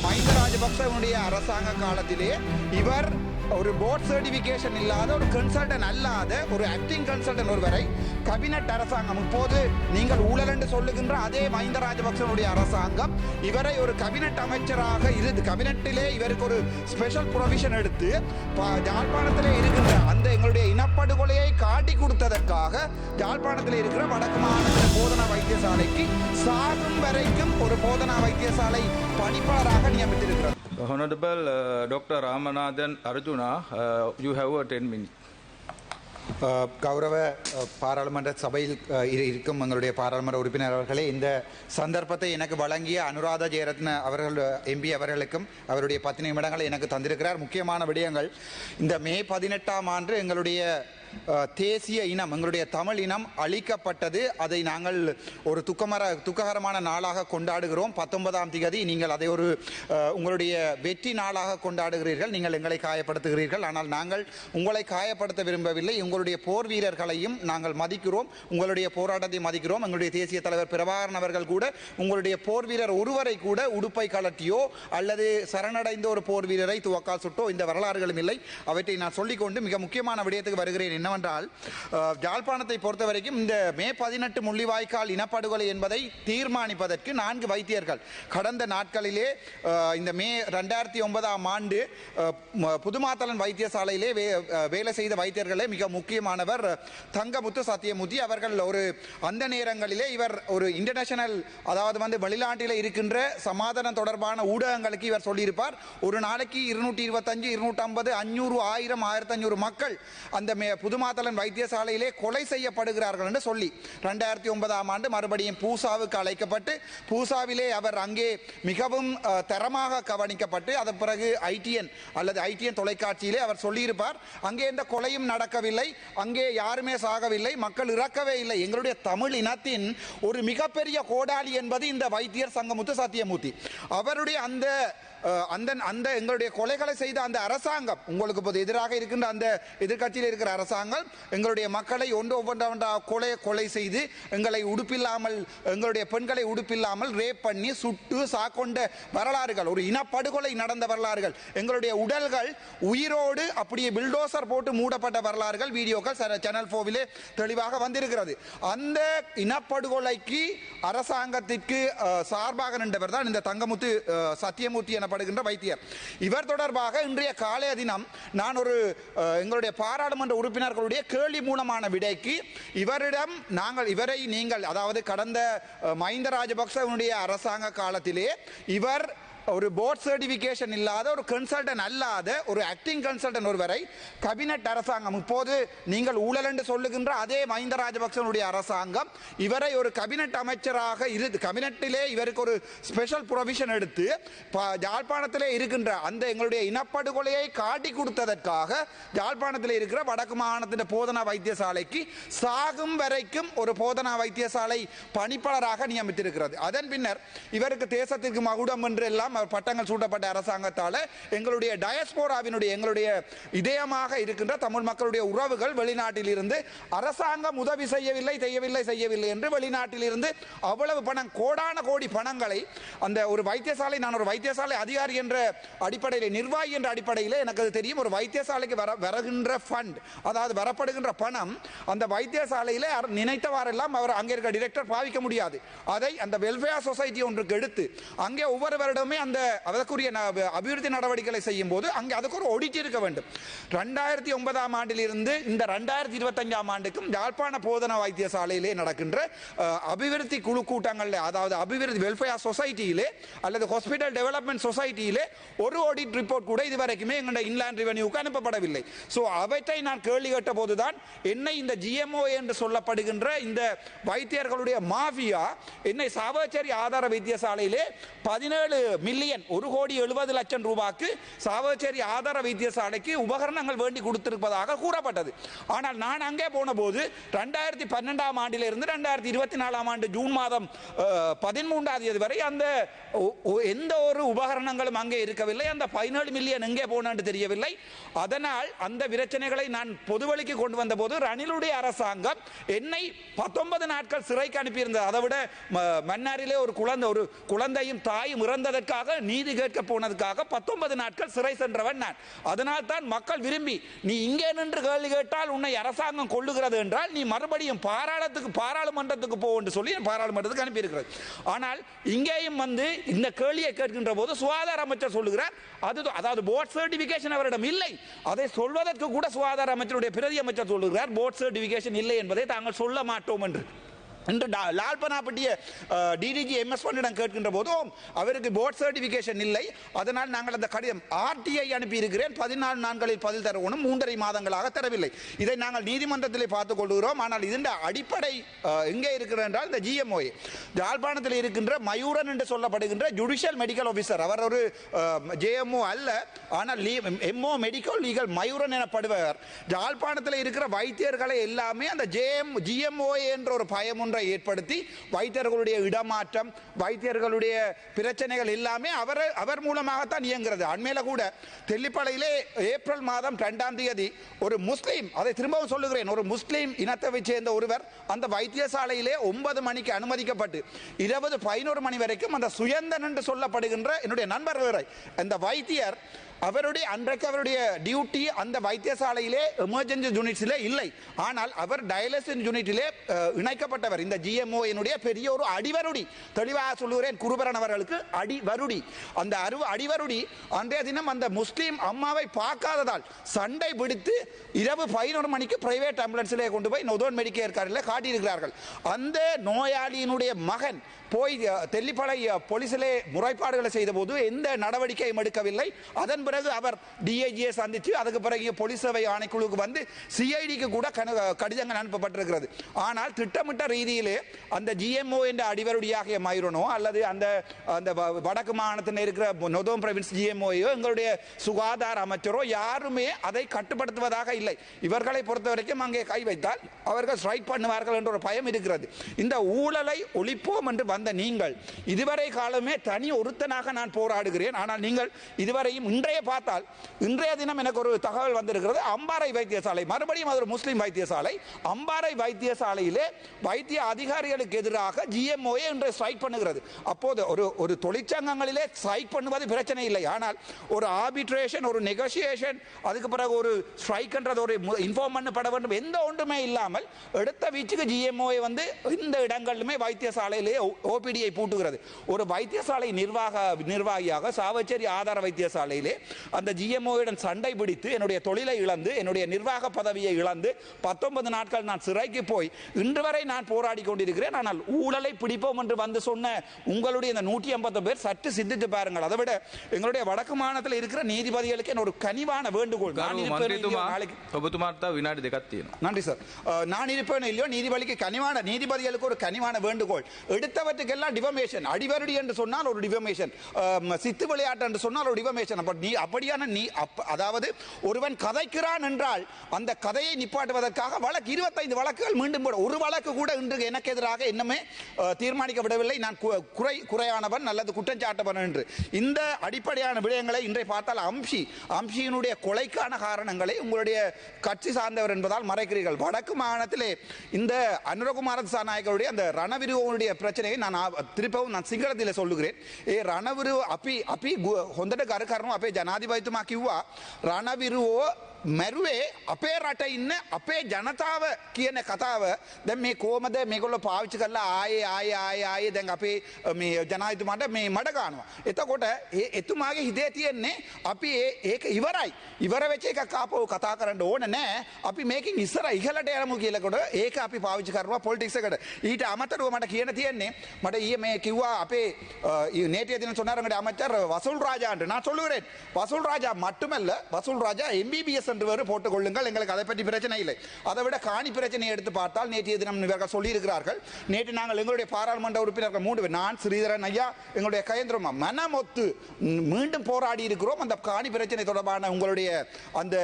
மஹிந்த ராஜபக்சவுடைய அரசாங்க காலத்திலே இவர் ஒரு போர்ட் சர்டிபிகேஷன் இல்லாத ஒரு கன்சல்டன் அல்லாத ஒரு ஆக்டிங் கன்சல்டன் ஒருவரை கேபினட் அரசாங்கம் இப்போது நீங்கள் ஊழல் என்று சொல்லுகின்ற அதே மஹிந்த ராஜபக்சனுடைய அரசாங்கம் இவரை ஒரு கேபினட் அமைச்சராக இருந்து கேபினட்டிலே இவருக்கு ஒரு ஸ்பெஷல் ப்ரொவிஷன் எடுத்து யாழ்ப்பாணத்திலே இருக்கின்ற அந்த எங்களுடைய இனப்படுகொலையை காட்டி கொடுத்ததற்காக யாழ்ப்பாணத்தில் இருக்கிற வடக்கு மாநில போதனா வைத்தியசாலைக்கு சாகும் வரைக்கும் ஒரு போதனா வைத்தியசாலை பணிப்பாளராக நியமித்திருக்கிறார். Honorable Dr. Ramanathan Arjuna, you have 10 minutes. கௌரவ பாராளுமன்ற சபையில் இருக்கும் எங்களுடைய பாராளுமன்ற உறுப்பினர் அவர்களே, இந்த சந்தர்ப்பத்தை எனக்கு வழங்கிய அனுராதா ஜெயரத்ன அவர்கள் எம்பி அவர்களுக்கும் அவருடைய 10 நிமிடங்களை எனக்கு தந்திருக்கிறார். முக்கியமான விடயங்கள், இந்த மே 18ஆம் ஆண்டு எங்களுடைய தேசிய இனம் எங்களுடைய தமிழ் இனம் அழிக்கப்பட்டது. அதை நாங்கள் ஒரு துக்ககரமான நாளாக கொண்டாடுகிறோம். 19ஆம் தேதி நீங்கள் அதை ஒரு உங்களுடைய வெற்றி நாளாக கொண்டாடுகிறீர்கள். நீங்கள் எங்களை காயப்படுத்துகிறீர்கள். ஆனால் நாங்கள் உங்களை காயப்படுத்த விரும்பவில்லை. உங்களுடைய போர் வீரர்களையும் நாங்கள் மதிக்கிறோம், உங்களுடைய போராட்டத்தை மதிக்கிறோம். எங்களுடைய தேசிய தலைவர் பிரபாகரன் அவர்கள் கூட உங்களுடைய போர் வீரர் ஒருவரை கூட உடுப்பை கலட்டியோ அல்லது சரணடைந்த ஒரு போர் வீரரை துவக்கால் சுட்டோ இந்த வரலாறுகளும் இல்லை. அவற்றை நான் சொல்லிக்கொண்டு மிக முக்கியமான விடயத்துக்கு வருகிறேன். என்னவென்றால், யாழ்ப்பாணத்தை பொறுத்த வரைக்கும் இந்த மே 18 முள்ளிவாய்க்கால் இனப்படுகொலை என்பதை தீர்மானிப்பதற்கு 4 வைத்தியர்கள் கடந்த நாட்களிலே இந்த மே 2009ஆம் ஆண்டு புதுமாத்தளன் வைத்தியசாலையிலே வேலை செய்த வைத்தியர்களே மிக முக்கியமானவர் தங்கமுத்து சத்தியமூர்த்தி அவர்கள். அந்த நேரங்களிலே இவர் ஒரு இன்டர்நேஷனல், அதாவது வெளிநாட்டில் இருக்கின்ற சமாதானம் தொடர்பான ஊடகங்களுக்கு இவர் சொல்லியிருப்பார், ஒரு நாளைக்கு 225, 250, 500, 1000, 1500 மக்கள் அந்த புதுமாத்தளன் வைத்தியசாலையிலே கொலை செய்யப்படுகிறார்கள் என்று சொல்லி 2009ஆம் ஆண்டு மறுபடியும் பூசாவுக்கு அழைக்கப்பட்டு பூசாவிலே அவர் அங்கே மிகவும் தரமாக கவனிக்கப்பட்டு அதன் பிறகு ஐடிஎன் தொலைக்காட்சியிலே அவர் சொல்லியிருப்பார், அங்கே எந்த கொலையும் நடக்கவில்லை, அங்கே யாருமே சாகவில்லை, மக்கள் இறக்கவே இல்லை. எங்களுடைய தமிழ் இனத்தின் ஒரு மிகப்பெரிய கோடாளி என்பது இந்த வைத்தியர் சங்கமுத்து சத்தியமூர்த்தி. அவருடைய அந்த எங்களுடைய கொலைகளை செய்த அந்த அரசாங்கம், உங்களுக்கு இப்போது எதிராக இருக்கின்ற அந்த எதிர்கட்சியில் இருக்கிற அரசாங்கம் எங்களுடைய மக்களை கொலை செய்து எங்களை உடுப்பில்லாமல், எங்களுடைய பெண்களை உடுப்பில்லாமல் ரேப் பண்ணி சுட்டு சாக்கொண்ட வரலாறுகள், ஒரு இனப்படுகொலை நடந்த வரலாறுகள், எங்களுடைய உடல்கள் உயிரோடு அப்படியே பில்டோசர் போட்டு மூடப்பட்ட வரலாறுகள், வீடியோக்கள் சேனல் 4 தெளிவாக வந்திருக்கிறது. அந்த இனப்படுகொலைக்கு அரசாங்கத்திற்கு சார்பாக நின்றவர் தான் இந்த தங்கமுத்து சத்தியமூர்த்தி எனப்படுகின்ற வைத்தியர். இவர் தொடர்பாக இன்றைய காலைய தினம் நான் ஒரு எங்களுடைய பாராளுமன்ற உறுப்பினர்களுடைய கேள்வி மூலமான விடைக்கு இவரை நீங்கள், அதாவது கடந்த மஹிந்த ராஜபக்சவுடைய அரசாங்க காலத்திலே இவர் ஒரு போர்ட் சர்டிபிகேஷன் இல்லாத ஒரு கன்சல்டன் அல்லாத ஒரு ஆக்டிங் கன்சல்டன் ஒருவரை கேபினட் அரசாங்கம் இப்போது நீங்கள் ஊழல் என்று சொல்லுகின்ற அதே மஹிந்த ராஜபக்சனுடைய அரசாங்கம் இவரை ஒரு கேபினட் அமைச்சராக இருந்து கேபினட்டிலே இவருக்கு ஒரு ஸ்பெஷல் ப்ரொவிஷன் எடுத்து யாழ்ப்பாணத்திலே இருக்கின்ற அந்த எங்களுடைய இனப்படுகொலையை காட்டி கொடுத்ததற்காக யாழ்ப்பாணத்தில் இருக்கிற வடக்கு மாநிலத்தின் போதனா வைத்தியசாலைக்கு சாகும் வரைக்கும் ஒரு போதனா வைத்தியசாலை பணிப்பாளராக நியமித்திருக்கிறது. அதன் பின்னர் இவருக்கு தேசத்திற்கு மகுடம் என்று எல்லாம் பட்டங்கள் சூட்டப்பட்ட அரசாங்கத்தால் எங்களுடைய டயஸ்போராவினுடைய எங்களுடைய இதயமாக இருக்கின்ற தமிழ் மக்களுடைய உறவுகள் வெளிநாட்டில் இருந்து அரசாங்கம் உதவி செய்யவில்லை என்று வெளிநாட்டில் இருந்து அவ்வளவு பணம், கோடான கோடி பணங்களை அந்த ஒரு வைத்தியசாலை, நான் ஒரு வைத்தியசாலை அதிகாரி என்ற அடிப்படையில், நிர்வாகி என்ற அடிப்படையில் எனக்கு அது தெரியும், ஒரு வைத்தியசாலைக்கு வருகின்ற ஃபண்ட், அதாவது வரப்படுகின்ற பணம் அந்த வைத்தியசாலையில் நினைத்தவாறெல்லாம் அவர் அங்கே இருக்க டிரெக்டர் பாவிக்க முடியாது. அதை அந்த வெல்ஃபேர் சொசைட்டி ஒன்றுக்கு எடுத்து அங்கே ஒவ்வொரு வருடமே அந்த அதற்குரிய அபிவிருத்தி நடவடிக்கைகளை செய்யும் போது அங்கே அதுக்கு ஒரு ஆடிட் இருக்க வேண்டும். 2009ஆம் ஆண்டிலிருந்து இந்த 2025ஆம் ஆண்டுக்கும் யாழ்ப்பாண போதனா வைத்தியசாலையிலே நடக்கின்ற அபிவிருத்தி குழு கூட்டங்களில், அதாவது அபிவிருத்தி வெல்ஃபேர் சொசைட்டியிலே அல்லது ஹாஸ்பிட்டல் டெவலப்மெண்ட் சொசைட்டியிலே ஒரு ஆடிட் ரிப்போர்ட் கூட இதுவரைக்குமே எங்களுடைய இன்லாண்ட் ரெவென்யூக்கு அனுப்பப்படவில்லை. ஸோ அவற்றை நான் கேள்வி கேட்ட போதுதான் என்னை இந்த GMO என்று சொல்லப்படுகின்ற இந்த வைத்தியர்களுடைய மாஃபியா என்னை சாவச்சேரி ஆதார வைத்தியசாலையிலே 17 மில்லியன், 1,70,00,000 ரூபாய்க்கு சாவச்சேரி ஆதார வைத்தியசாலைக்கு உபகரணங்கள் வேண்டி கொடுத்திருப்பதாக கூறப்பட்டது. ஆனால் நான் அங்கே போன போது 2012ஆம் ஆண்டிலிருந்து 2024ஆம் ஆண்டு ஜூன் மாதம் 13ஆம் தேதி வரை அந்த எந்த ஒரு உபகரணங்களும் அங்கே இருக்கவில்லை. அந்த 17 மில்லியன் எங்கே போனது தெரியவில்லை. அதனால் அந்த பிரச்சனைகளை நான் பொதுவெளிக்கு கொண்டு வந்த போது ரணிலுடைய அரசாங்கம் என்னை 19 நாட்கள் சிறைக்கு அனுப்பியிருந்தது. அதை விட மன்னாரிலே ஒரு குழந்தையும் தாயும் இறந்ததற்காக மக்களுக்காக நீதி கேட்க போனதுக்காக 19 நாட்கள் சிறை சென்றவன் நான். அதனால் தான் மக்கள் விரும்பி நீ இங்கே நின்று கேள்வி கேட்டால் உன்னை அரசாங்கம் கொள்ளுகிறது என்றால் நீ மறுபடியும் பாராளுமன்றத்துக்கு போ என்று சொல்லி பாராளுமன்றத்துக்கு அனுப்பியிருக்கிறது. ஆனால் இங்கேயும் வந்து இந்த கேள்வியை கேட்கின்ற போது சுகாதார அமைச்சர் சொல்லுகிறார் அதாவது போர்ட் சர்டிபிகேஷன் அவரிடம் இல்லை. அதை சொல்வதற்கு கூட சுகாதார அமைச்சருடைய பிரதி அமைச்சர் சொல்லுகிறார் போர்ட் சர்டிபிகேஷன் இல்லை என்பதை தாங்கள் சொல்ல மாட்டோம் என்று. இன்று லால்பனாப்பட்டிய டிடிஜி MS1 கேட்கின்ற போதும் அவருக்கு போர்ட் சர்டிபிகேஷன் இல்லை, அதனால் நாங்கள் அந்த கடிதம் RTI அனுப்பி இருக்கிறேன், 14 நாட்களில் பதில் தரவும் 3.5 மாதங்களாக தரவில்லை. இதை நாங்கள் நீதிமன்றத்தில் பார்த்துக் கொள்கிறோம். ஆனால் இதன் அடிப்படை எங்கே இருக்கிறது என்றால் இந்த GMOA யாழ்ப்பாணத்தில் இருக்கின்ற மயூரன் என்று சொல்லப்படுகின்ற ஜுடிஷியல் மெடிக்கல் ஆஃபீஸர், அவர் ஒரு JMO அல்ல, ஆனால் MO மெடிக்கல் லீகல் மயூரன் எனப்படுவர். யாழ்ப்பாணத்தில் இருக்கிற வைத்தியர்களை எல்லாமே அந்த GMOA என்ற ஒரு பயம் ஏற்படுத்தி வைத்தியர்களுடைய இடமாற்றம், வைத்தியர்களுடைய பிரச்சனைகள் எல்லாமே அவர் மூலமாகத்தான் இயங்குகிறது. அண்மையில கூட தெல்லிப்பளையிலே ஏப்ரல் மாதம் 2ஆம் தேதி ஒரு முஸ்லீம், அதை திரும்பவும் சொல்லுகிறேன், ஒரு முஸ்லீம் இனத்தை சேர்ந்த ஒருவர் அந்த வைத்தியசாலையிலே 9 மணிக்கு அனுமதிக்கப்பட்டு 11 மணி வரைக்கும் அந்த சுயந்தன் என்று சொல்லப்படுகின்ற என்னுடைய நண்பர் அந்த வைத்தியர் அன்றைக்கு அவருடைய டியூட்டி அந்த வைத்தியசாலையிலே எமர்ஜென்சி யூனிட்ஸிலே இல்லை, ஆனால் அவர் டயாலிசிஸ் யூனிட்டிலே இணைக்கப்பட்டவர். இந்த GMOA பெரிய ஒரு அடிவருடி, தெளிவாக சொல்லுகிறேன், குருபரன் அவர்களுக்கு அடிவருடி. அந்த அடிவருடி அன்றைய தினம் அந்த முஸ்லீம் அம்மாவை பார்க்காததால் சண்டை பிடித்து 11 மணிக்கு பிரைவேட் ஆம்புலன்ஸிலே கொண்டு போய் நொதோன் மெடிக்கேர் காரில் காட்டியிருக்கிறார்கள். அந்த நோயாளியினுடைய மகன் போய் தெல்லிப்பளை போலீசிலே முறைப்பாடுகளை செய்த போது எந்த நடவடிக்கையும் எடுக்கவில்லை. அதன் பிறகு அவர் DIGயை சந்தித்து அதுக்கு பிறகு போலீஸ் சேவை ஆணைக்குழுக்கு வந்து CIDக்கு கூட கடிதங்கள் அனுப்பப்பட்டிருக்கிறது. ஆனால் திட்டமிட்ட ரீதியிலே அந்த GMO என்ற அடிவருடியாகிய மயூரனோ அல்லது அந்த வடக்கு மாகாணத்தில் இருக்கிற நொதோம் பிராவின்ஸ் GMOயோ எங்களுடைய சுகாதார அமைச்சரோ யாருமே அதை கட்டுப்படுத்துவதாக இல்லை. இவர்களை பொறுத்த வரைக்கும் அங்கே கை வைத்தால் அவர்கள் ஸ்ட்ரைக் பண்ணுவார்கள் என்ற ஒரு பயம் இருக்கிறது. இந்த ஊழலை ஒழிப்போம் என்று வந்த நீங்கள் இதுவரை காலமே தனி ஒருத்தனாக நான் போராடுகிறேன். ஆனால் நீங்கள் இதுவரையும் இன்றைய தினம் எனக்கு ஒரு தகவல் வந்திருக்கிறது. அம்பாறை வைத்தியசாலை, மறுபடியும் அது ஒரு முஸ்லிம் வைத்தியசாலை, அம்பாறை வைத்தியசாலையிலே வைத்திய அதிகாரிகளுக்கு எதிராக GMOA என்று ஸ்ட்ரைக் பண்ணுகிறது. அப்போது ஒரு தொழிற்சங்கங்களிலே ஸ்ட்ரைக் பண்ணுவது பிரச்சனை இல்லை, ஆனால் ஒரு ஆர்பிட்ரேஷன், ஒரு நெகோசியேஷன், அதுக்கு பிறகு ஒரு ஸ்ட்ரைக் என்றது ஒரு இன்ஃபார்ம் பண்ணப்பட வேண்டும், எந்த ஒன்றுமே இல்லாமல் எடுத்த வீச்சுக்கு GMOA வந்து இந்த இடங்களிலுமே வைத்தியசாலையிலே OPDயை பூட்டுகிறது. ஒரு வைத்தியசாலை நிர்வாகியாக சாவச்சேரி ஆதார வைத்தியசாலையிலே அந்த GMOயுடன் சண்டை பிடித்து என்னுடைய தொழிலை இழந்து என்னுடைய நிர்வாக பதவியை இழந்து 19 நாட்கள் நான் சிறைக்கு போய் இன்று வரை நான் போராடி கொண்டிருக்கிறேன். ஆனால் ஊழலை பிடிப்போம் என்று வந்து சொன்ன உங்களுடைய இந்த 150 பேர் சற்று சிந்தித்து பாருங்கள். அதை விட எங்களுடைய வடக்கு மாநிலத்தில் இருக்கிற நீதிபதிகளுக்கு ஒரு கனிவான வேண்டுகோள். நன்றி சார். நான் இருப்பேன் இல்லையோ நீதிபதிக்கு நீதிபதிகளுக்கு ஒரு கனிவான வேண்டுகோள். எடுத்தவற்றுக்கெல்லாம் டிஃபமேஷன், அடிவருடி என்று சொன்னால் ஒரு டிஃபமேஷன், சித்து விளையாட்டு என்று சொன்னால் ஒரு டிஃபமேஷன். அப்படியான அதாவது ஒருவன் கதைக்கிறான் என்றால் அந்த கதையை நிப்பாட்டுவதற்காக 25 வழக்குகள் மீண்டும் ஒரு வழக்கு கூட இன்று எனக்கு எதிராக இன்னுமே தீர்மானிக்கப்படவில்லை. நான் குறையானவன் அல்லது குற்றஞ்சாட்டவன் என்று இந்த அடிப்படையான விடயங்களை இன்றை பார்த்தால் அம்ஷியினுடைய கொலைக்கான காரணங்களை உங்களுடைய கட்சி சார்ந்தவர் என்பதால் மறைக்கிறீர்கள். வடக்கு மாகாணத்திலே இந்த அனுரகுமார திசாநாயக்கருடைய அந்த ரணவிருவனுடைய பிரச்சனையை திருப்பவும் நான் சிங்களத்தில் சொல்லுகிறேன். ரணவிரு අපි හොඳට කර කරනවා අපේ ජනාධිපතිතුමා කිව්වා රණවිරුවෝ මැරුවේ අපේ රට ඉන්න අපේ ජනතාව කියන කතාව දැන් මේ කොහමද මේගොල්ලෝ පාවිච්චි කරලා ආයේ දැන් අපේ මේ ජනාධිපතිතුමාට මේ මඩ ගන්නවා. එතකොට එතුමාගේ හිතේ තියෙන්නේ අපි ඒක ඉවර වෙච්ච එකක් ආපහු කතා කරන්න ඕන නෑ. අපි මේකෙන් ඉස්සර ඉහළට යමු කියලාකොට ඒක අපි පාවිච්චි කරනවා පොලිටික්ස් එකට. ඊට අමතරව මට කියන්න තියෙන්නේ මට ඊයේ මේ කිව්වා අපේ நேற்றைய தினம் சொன்னாருங்க அமைச்சர் வசூல் ராஜா என்று. நான் சொல்லுகிறேன் வசூல் ராஜா மட்டுமல்ல, வசூல் ராஜா MBBS என்று போட்டுக் கொள்ளுங்கள், எங்களுக்கு அதை பற்றி பிரச்சனை இல்லை. அதை விட காணி பிரச்சனையை எடுத்து பார்த்தால் நேற்றைய தினம் இவர்கள் சொல்லியிருக்கிறார்கள். நேற்று நாங்கள் எங்களுடைய பாராளுமன்ற உறுப்பினர்கள் 3 பேர், நான் ஸ்ரீதரன் ஐயா, எங்களுடைய கயந்திரமா மனமொத்து மீண்டும் போராடி இருக்கிறோம். அந்த காணி பிரச்சனை தொடர்பான உங்களுடைய அந்த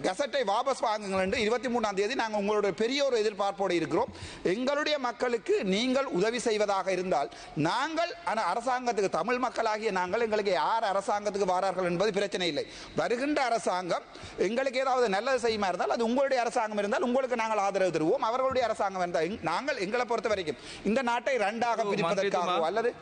கசட்டை வாபஸ் வாங்குங்கள் என்று 23ஆம் தேதி நாங்கள் உங்களுடைய பெரிய ஒரு எதிர்பார்ப்போடு இருக்கிறோம். எங்களுடைய மக்களுக்கு நீங்கள் உதவி செய்வதாக இருந்தால் நாங்கள் அரசாங்கத்துக்கு தமிழ் மக்களாகிய நாங்கள் எங்களுக்கு யார் அரசாங்கத்துக்கு வாரார்கள் என்பது பிரச்சனை இல்லை. வருகின்ற அரசாங்கம் எங்களுக்கு ஏதாவது நல்லது செய்யுமா இருந்தால் அது உங்களுடைய அரசாங்கம் இருந்தால் உங்களுக்கு நாங்கள் ஆதரவு தருவோம். அவர்களுடைய அரசாங்கம் இருந்தால் நாங்கள் எங்களை பொறுத்த வரைக்கும் இந்த நாட்டை இரண்டாக பிரிப்பதற்காக அல்லது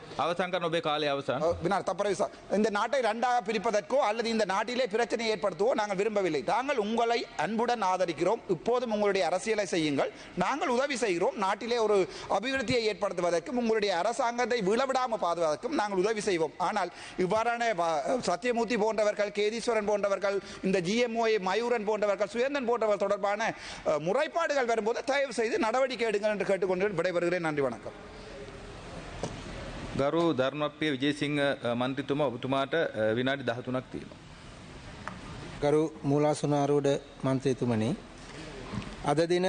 இந்த நாட்டை இரண்டாக பிரிப்பதற்கோ அல்லது இந்த நாட்டிலே பிரச்சனை ஏற்படுத்தவோ நாங்கள் விரும்பவில்லை. நாங்கள் உங்களை அன்புடன் ஆதரிக்கிறோம். இப்போதும் உங்களுடைய அரசியலை செய்யுங்கள், நாங்கள் உதவி செய்கிறோம். நாட்டிலே ஒரு அபிவிருத்தியை ஏற்படுத்துவதற்கும் உங்களுடைய அரசாங்கத்தை விழவிடாமல் பாதுகாக்கும் நாங்கள் உதவி செய்வோம். ஆனால் இவ்வாறான சத்தியமூர்த்தி போன்றவர்கள், கேதீஸ்வரன் போன்றவர்கள், இந்த GMOA மயூரன் போன்றவர்கள், சுயந்தன் போன்றவர்கள் தொடர்பான முறைப்பாடுகள் வரும்போது தயவு செய்து நடவடிக்கை எடுங்கள் என்று கேட்டுக்கொண்டு விடைபெறுகிறேன். நன்றி, வணக்கம். ගරු ධර්මප්‍රිය විජේසිංහ මන්ත්‍රීතුමා ඔබතුමාට විනාඩි 13ක් තියෙනවා. ගරු මූලාසනාරූඪ මන්ත්‍රීතුමනි, අද දින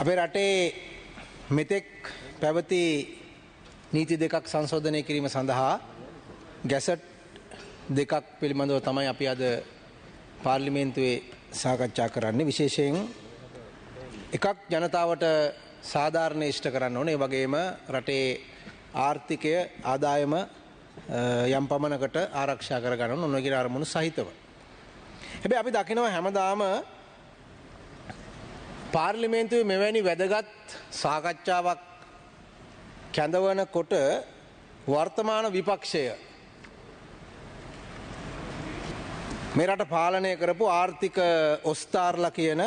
අපේ රටේ මෙතෙක් පැවති නීති දෙකක් සංශෝධනය කිරීම සඳහා ගැසට් දෙකක් පිළිබඳව තමයි අපි අද පාර්ලිමේන්තුවේ සාකච්ඡා කරන්නේ. විශේෂයෙන් එකක් ජනතාවට සාධාරණ ඉෂ්ට කරන්න ඕනේ. ඒ වගේම රටේ ආර්ථිකය ආදායම යම් පමණකට ආරක්ෂා කර ගන්න ඕන කියන අරමුණු සහිතව. හැබැයි අපි දකිනවා හැමදාම පාර්ලිමේන්තුවේ මෙවැනි වැදගත් සාකච්ඡාවක් කැඳවනකොට වර්තමාන විපක්ෂය මේ රට පාලනය කරපු ආර්ථික ඔස්තාර්ලා කියන